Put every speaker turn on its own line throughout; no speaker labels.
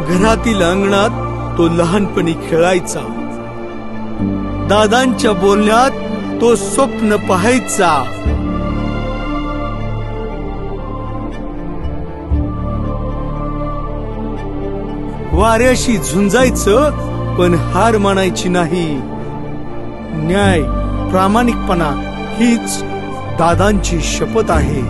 घरातील अंगणात तो लहानपणी खेळायचा. दादांच्या बोलण्यात तो स्वप्न पाहायचा. वाऱ्याशी झुंजायचं पण हार मानायची नाही. न्याय, प्रामाणिकपणा हीच दादांची शपथ आहे.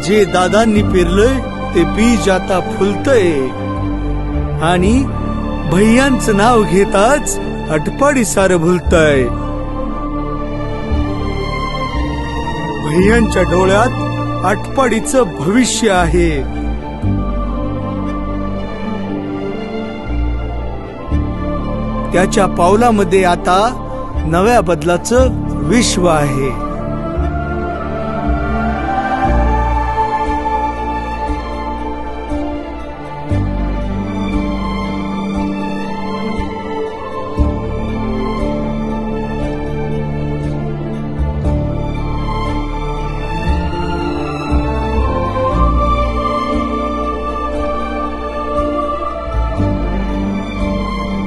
जे दादांनी पेरलंय ते बीज आता फुलतय आणि भैयांचं नाव घेताच अटपाडी सारं भुलतय. भैयांच्या डोळ्यात आटपाडीचं भविष्य आहे. त्याच्या पावलामध्ये आता नव्या बदलाचं विश्व आहे.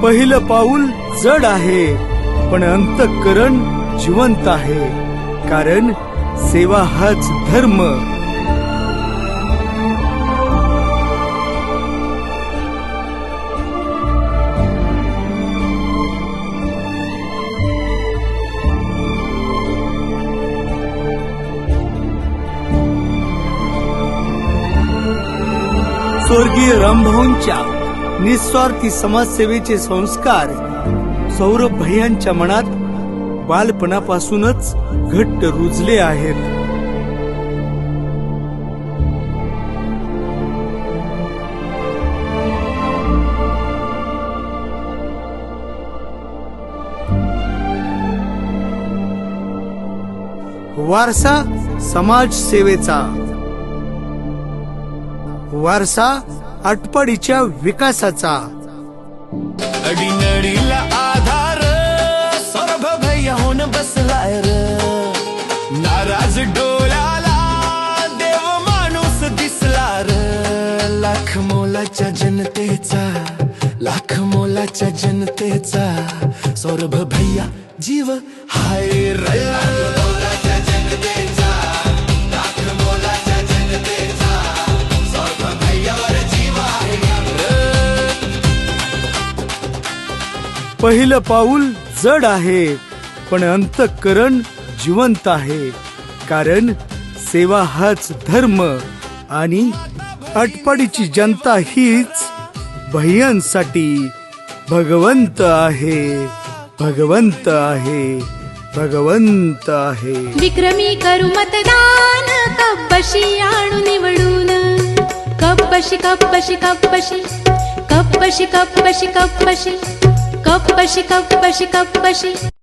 पहिलं पाऊल जड आहे पण अंतःकरण जिवंत आहे. कारण सेवा हाच धर्म. स्वर्गीय रामभाऊंच्या निस्वार्थी समाजसेवेचे संस्कार सौरभ भैयांच्या मनात बालपणापासूनच घट्ट रुजले आहेत. वारसा समाजसेवेचा, वारसा आटपाडीच्या विकासाचा.
अडीनडीला आधार सौरभ भैया होऊन बसलाय र. नाराज डोळ्याला देव माणूस दिसला र. लाख मोलाच्या जनतेचा, लाख मोलाच्या जनतेचा सौरभ भैया जीव हाय र.
पहिलं पाऊल जड आहे पण अंतःकरण जिवंत आहे. कारण सेवा हाच धर्म आणि आटपाडीची जनता हीच भैयांसाठी भगवंत आहे. भगवंत आहे, भगवंत आहे.
विक्रमी करू मतदान, कप्पशी आणू निवडून. कप्पशी कप्पशी कप्पशी कप्पशी कप्पशी कप्पशी कप्पशी कप्पशी कप्पशी.